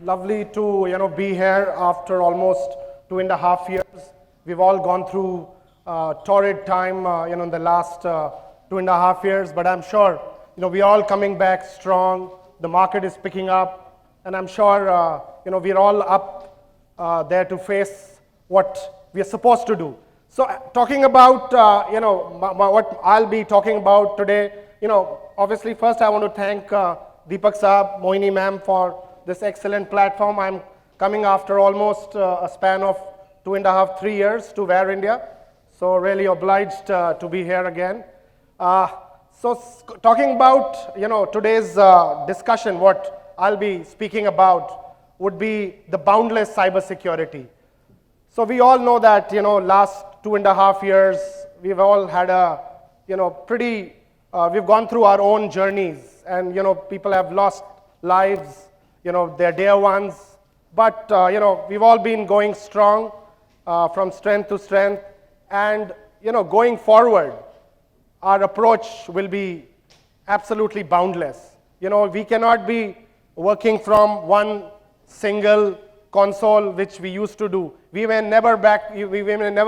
Lovely to be here after almost 2.5 years. We've all gone through torrid time in the last 2.5 years, but I'm sure we're all coming back strong. The market is picking up, and I'm sure we're all up there to face what we are supposed to do. So talking about what I'll be talking about today, obviously first I want to thank Deepak Saab, Mohini ma'am for this excellent platform. I'm coming after almost a span of 2.5, 3 years to Ware India. So really obliged to be here again. Talking about today's discussion, what I'll be speaking about would be the boundless cybersecurity. So we all know that last 2.5 years we've all had a we've gone through our own journeys, and people have lost lives, their dear ones, but we've all been going strong from strength to strength, and going forward our approach will be absolutely boundless. We cannot be working from one single console which we used to do. We may never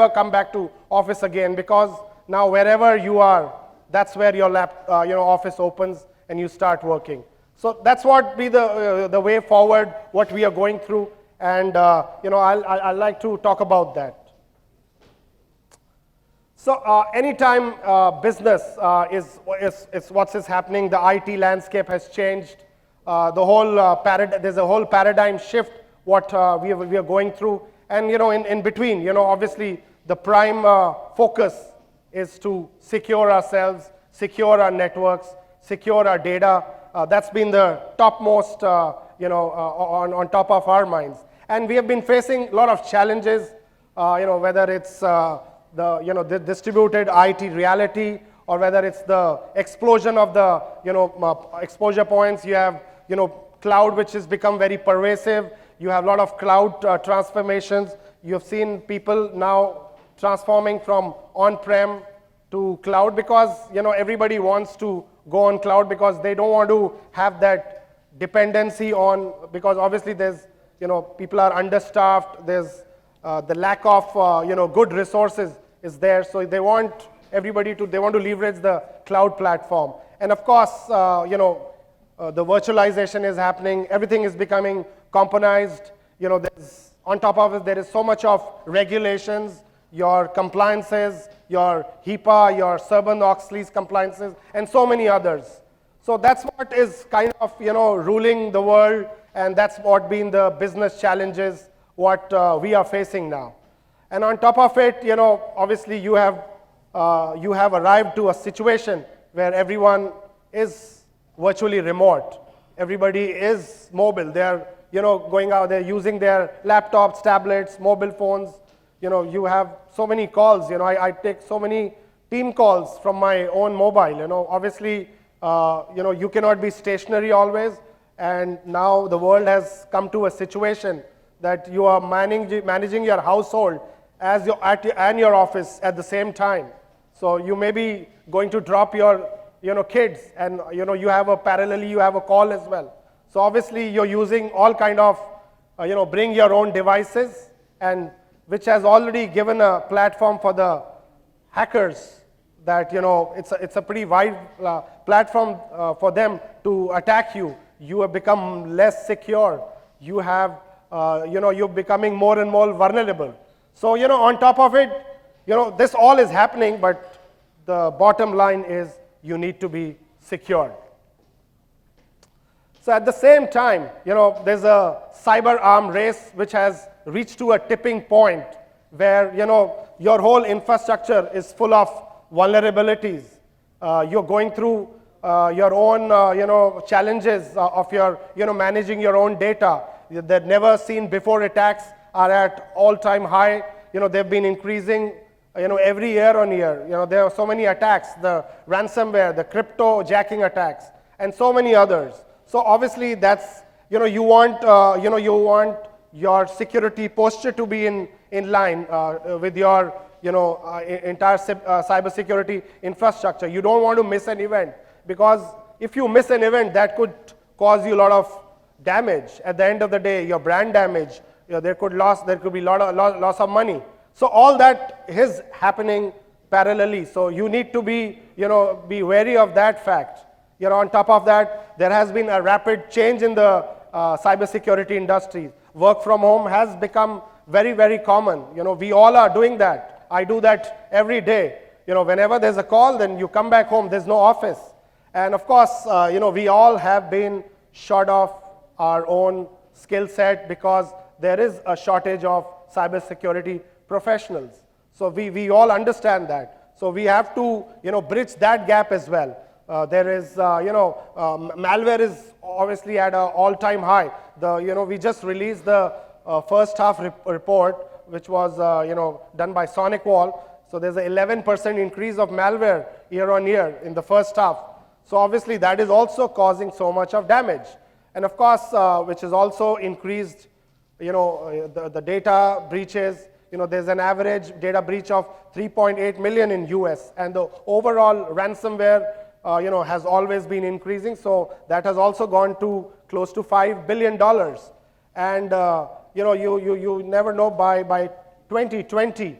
come back to office again, because now wherever you are, that's where your office opens and you start working. So that's what be the way forward, what we are going through, and I'd like to talk about that. So anytime business is what is happening, the IT landscape has changed. There's a whole paradigm shift what we are going through, and in between, obviously the prime focus is to secure ourselves, secure our networks, secure our data. That's been the topmost, on top of our minds. And we have been facing a lot of challenges, whether it's the distributed IT reality, or whether it's the explosion of the exposure points. You have cloud, which has become very pervasive. You have a lot of cloud transformations. You have seen people now transforming from on-prem to cloud, because everybody wants to go on cloud, because they don't want to have that dependency on, because obviously there's people are understaffed, there's the lack of good resources is there, so they want to leverage the cloud platform. And of course the virtualization is happening, everything is becoming componentized. On top of it, there is so much of regulations, your compliances, your HIPAA, your Sarbanes-Oxley's compliances, and so many others. So that's what is kind of ruling the world, and that's what been the business challenges what we are facing now. And on top of it, obviously you have arrived to a situation where everyone is virtually remote. Everybody is mobile. They're going out there using their laptops, tablets, mobile phones. You have so many calls. I take so many team calls from my own mobile. Obviously, you cannot be stationary always, and now the world has come to a situation that you are managing your household and your office at the same time. So you may be going to drop your kids, and you have a call as well. So obviously you're using all kind of bring your own devices, and which has already given a platform for the hackers, that it's a pretty wide platform for them to attack you. You have become less secure. You have you're becoming more and more vulnerable. So on top of it, this all is happening, but the bottom line is you need to be secured. So at the same time, there's a cyber arm race which has reached to a tipping point where your whole infrastructure is full of vulnerabilities. You're going through your own challenges of your managing your own data. The never seen before attacks are at all-time high. They've been increasing every year on year. There are so many attacks, the ransomware, the crypto jacking attacks, and so many others. So obviously that's you want your security posture to be in line with your entire cybersecurity infrastructure. You don't want to miss an event, because if you miss an event, that could cause you a lot of damage. At the end of the day, your brand damage, there could be loss of money. So all that is happening parallelly. So you need to be wary of that fact. On top of that, there has been a rapid change in the cybersecurity industry. Work from home has become very, very common. We all are doing that. I do that every day. Whenever there's a call, then you come back home, there's no office. And of course, we all have been short of our own skill set because there is a shortage of cybersecurity professionals. So we all understand that. So we have to, bridge that gap as well. There is, malware is obviously at an all-time high. We just released the first half report, which was, done by SonicWall. So there's an 11% increase of malware year on year in the first half. So obviously that is also causing so much of damage. And of course, which is also increased, the data breaches. There's an average data breach of 3.8 million in US, and the overall ransomware, has always been increasing. So that has also gone to close to $5 billion. And you never know, by 2020,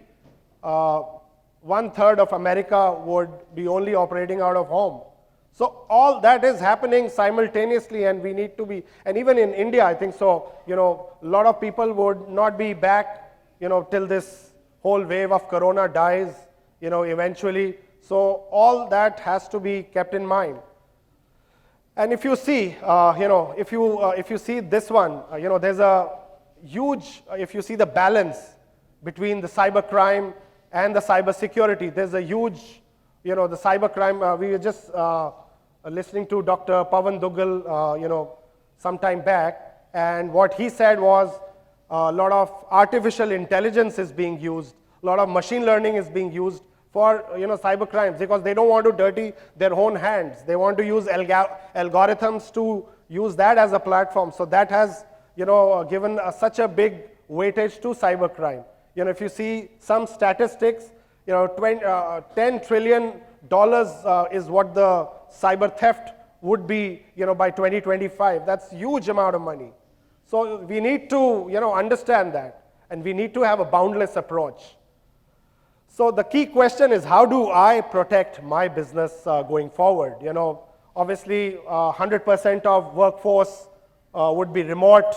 1/3 of America would be only operating out of home. So all that is happening simultaneously, and we need to be, and even in India, I think so, a lot of people would not be back, till this whole wave of corona dies, eventually. So all that has to be kept in mind. And if you see, if you see this one, there's a huge, if you see the balance between the cybercrime and the cybersecurity, there's a huge, the cybercrime, we were just listening to Dr. Pawan Duggal, some time back, and what he said was a lot of artificial intelligence is being used, a lot of machine learning is being used for cyber crimes, because they don't want to dirty their own hands. They want to use algorithms to use that as a platform. So that has given such a big weightage to cybercrime. If you see some statistics, $10 trillion is what the cyber theft would be by 2025. That's a huge amount of money. So we need to understand that, and we need to have a boundless approach. So the key question is, how do I protect my business going forward? Obviously 100% of workforce would be remote.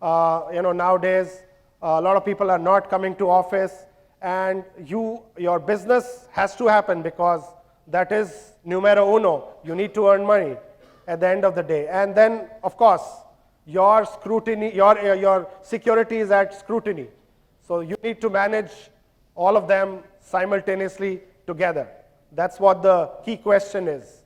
Nowadays a lot of people are not coming to office, and your business has to happen because that is numero uno. You need to earn money at the end of the day. And then, of course, your scrutiny, your security is at scrutiny. So you need to manage all of them simultaneously together. That's what the key question is.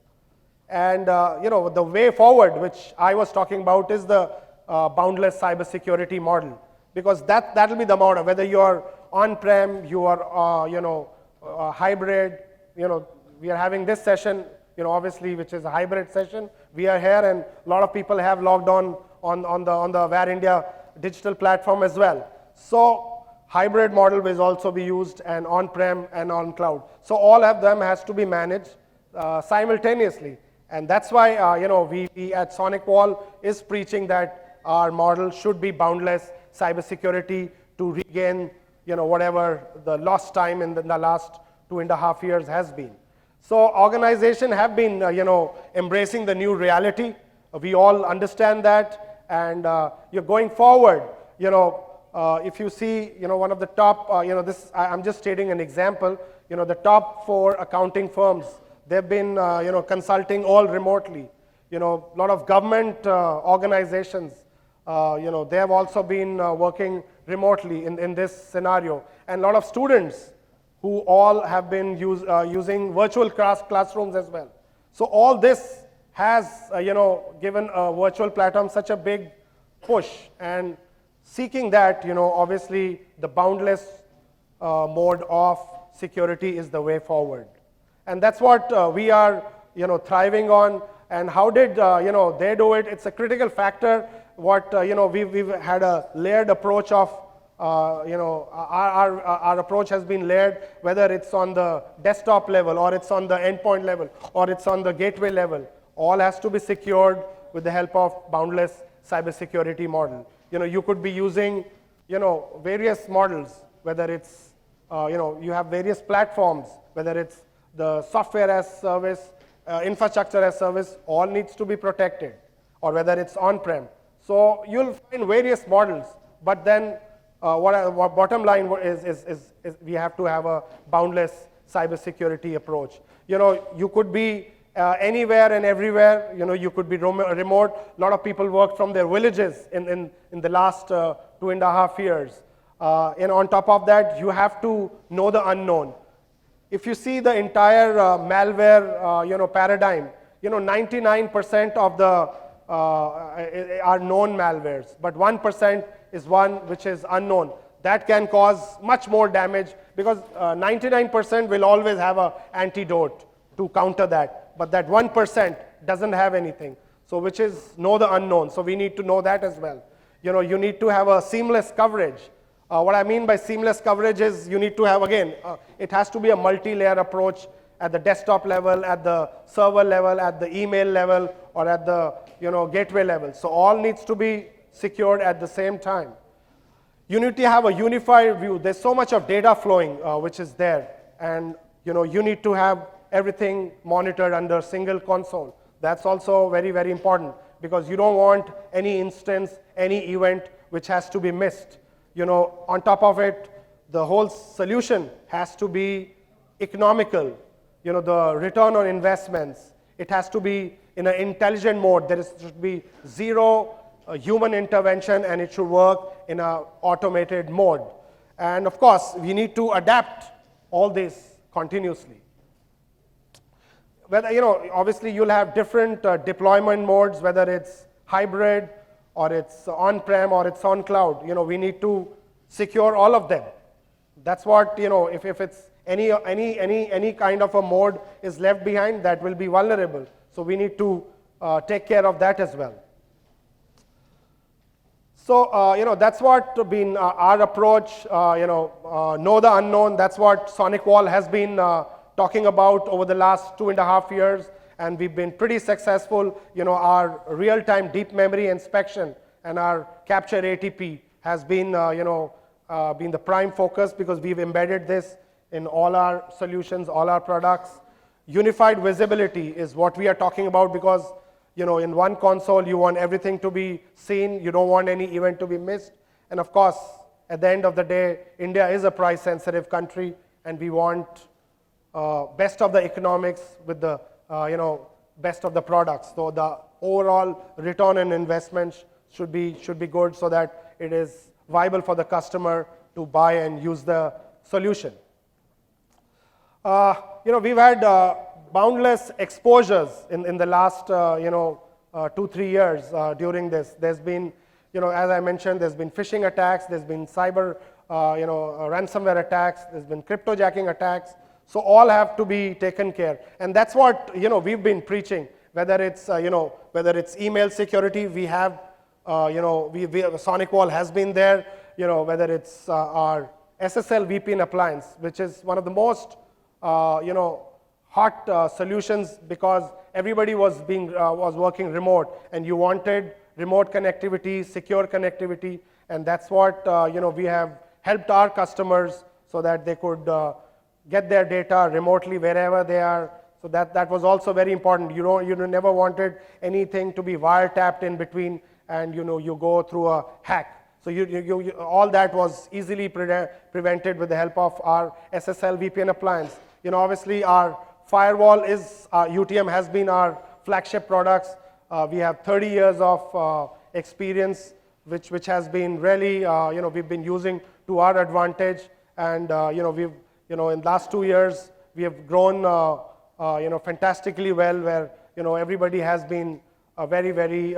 And the way forward, which I was talking about, is the boundless cybersecurity model, because that'll be the model. Whether you're on-prem, you are hybrid. We are having this session, obviously, which is a hybrid session. We are here, and a lot of people have logged on the Ware India digital platform as well. So hybrid model will also be used, and on-prem and on cloud. So all of them has to be managed simultaneously. And that's why we at SonicWall is preaching that our model should be boundless cybersecurity to regain whatever the lost time in the last 2.5 years has been. So organizations have been embracing the new reality. We all understand that, and you're going forward. If you see, one of the top, I'm just stating an example. The top 4 accounting firms, they've been, consulting all remotely. A lot of government organizations, they have also been working remotely in this scenario. And a lot of students who all have been using virtual classrooms as well. So all this has, given a virtual platform such a big push, and seeking that, obviously the boundless mode of security is the way forward. And that's what we are, thriving on. And how did, they do it? It's a critical factor. What, we've had a layered approach of, our approach has been layered, whether it's on the desktop level, or it's on the endpoint level, or it's on the gateway level. All has to be secured with the help of boundless cybersecurity model. You could be using, various models, whether it's, you have various platforms, whether it's the software as service, infrastructure as service, all needs to be protected, or whether it's on-prem. So you'll find various models, but then what bottom line is we have to have a boundless cybersecurity approach. You could be anywhere and everywhere. You could be remote. A lot of people worked from their villages in the last 2.5 years. And on top of that, you have to know the unknown. If you see the entire malware paradigm, 99% of the are known malwares, but 1% is one which is unknown. That can cause much more damage, because 99% will always have an antidote to counter that, but that 1% doesn't have anything. So which is know the unknown. So we need to know that as well. You need to have a seamless coverage. What I mean by seamless coverage is you need to have, again, it has to be a multi-layer approach at the desktop level, at the server level, at the email level, or at the gateway level. So all needs to be secured at the same time. You need to have a unified view. There's so much of data flowing which is there, and you need to have everything monitored under a single console. That's also very, very important, because you don't want any instance, any event which has to be missed. On top of it, the whole solution has to be economical. The return on investments, it has to be in an intelligent mode. There should be zero human intervention, and it should work in an automated mode. And of course, we need to adapt all this continuously. Whether, obviously you'll have different deployment modes, whether it's hybrid, or it's on-prem, or it's on cloud. We need to secure all of them. That's what, if it's any kind of a mode is left behind, that will be vulnerable. So we need to take care of that as well. So, that's what been our approach, know the unknown. That's what SonicWall has been talking about over the last 2.5 years, and we've been pretty successful. Our real-time deep memory inspection and our capture ATP has been, been the prime focus, because we've embedded this in all our solutions, all our products. Unified visibility is what we are talking about, because in one console, you want everything to be seen. You don't want any event to be missed. And of course, at the end of the day, India is a price-sensitive country, and we want best of the economics with the best of the products. So the overall return on investment should be good, so that it is viable for the customer to buy and use the solution. We've had boundless exposures in the last 2-3 years during this. There's been, as I mentioned, there's been phishing attacks, there's been cyber ransomware attacks, there's been cryptojacking attacks. So all have to be taken care, and that's what we've been preaching. Whether it's whether it's email security, we have SonicWall has been there. Whether it's our SSL VPN appliance, which is one of the most hot solutions, because everybody was working remote, and you wanted remote connectivity, secure connectivity, and that's what we have helped our customers so that they could get their data remotely wherever they are. So that was also very important. You never wanted anything to be wiretapped in between, and you go through a hack. So all that was easily prevented with the help of our SSL VPN appliance. Obviously our firewall is UTM has been our flagship products. We have 30 years of experience, which has been really we've been using to our advantage, and we've in the last 2 years we have grown fantastically well, where everybody has been very, very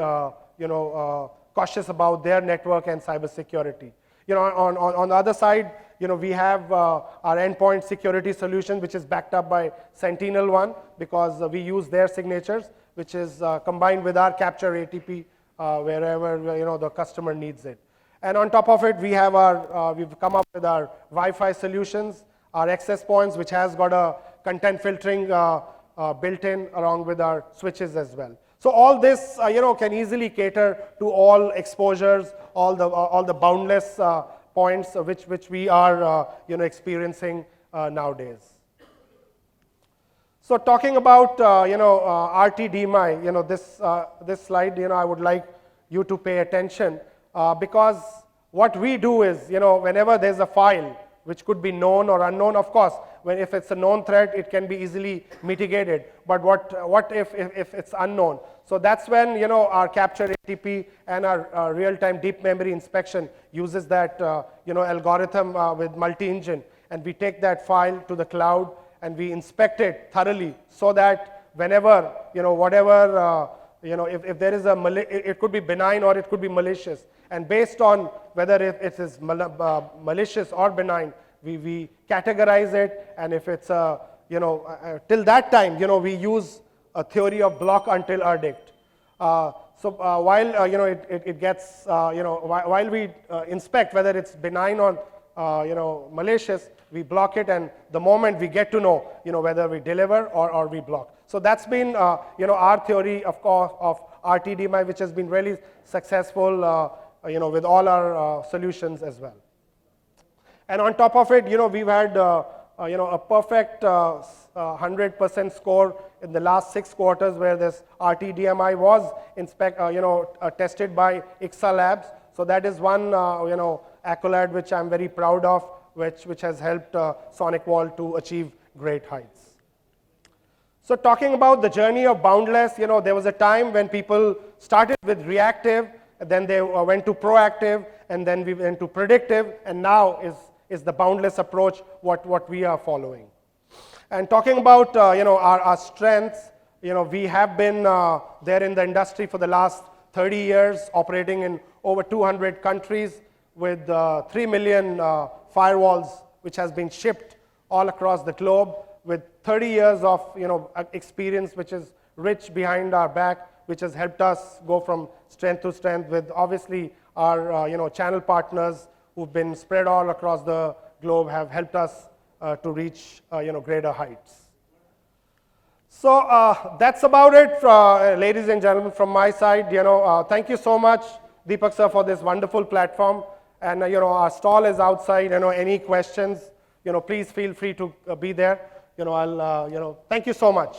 cautious about their network and cybersecurity. On the other side, we have our endpoint security solution, which is backed up by SentinelOne, because we use their signatures, which is combined with our capture ATP wherever the customer needs it. And on top of it, we have we've come up with our Wi-Fi solutions, our access points, which has got a content filtering built in along with our switches as well. So all this, can easily cater to all exposures, all the boundless points which we are, experiencing nowadays. So talking about, RTDMI, this slide, I would like you to pay attention because what we do is, whenever there's a file which could be known or unknown, of course, if it's a known threat, it can be easily mitigated. But what if it's unknown? So that's when, our capture ATP and our real-time deep memory inspection uses that, algorithm with multi-engine, and we take that file to the cloud and we inspect it thoroughly so that whenever, whatever, if there is it could be benign or it could be malicious. And based on whether it is malicious or benign, we categorize it, and if it's, till that time, we use a theory of block until verdict. While, it gets, while we inspect whether it's benign or, malicious, we block it, and the moment we get to know, whether we deliver or we block. So that's been, our theory, of course, of RTDMI, which has been really successful, with all our solutions as well. And on top of it, we've had, a perfect 100% score in the last 6 quarters where this RTDMI was tested by ICSA Labs. So that is one, accolade which I'm very proud of, which has helped SonicWall to achieve great heights. So talking about the journey of boundless, there was a time when people started with reactive, and then they went to proactive, and then we went to predictive, and now is the boundless approach what we are following. And talking about our strengths, we have been there in the industry for the last 30 years, operating in over 200 countries with 3 million firewalls, which has been shipped all across the globe, with 30 years of experience, which is rich behind our back, which has helped us go from strength to strength, with obviously our channel partners who've been spread all across the globe have helped us to reach greater heights. So that's about it, ladies and gentlemen, from my side. Thank you so much, Deepak sir, for this wonderful platform. And our stall is outside. Any questions, please feel free to be there. Thank you so much.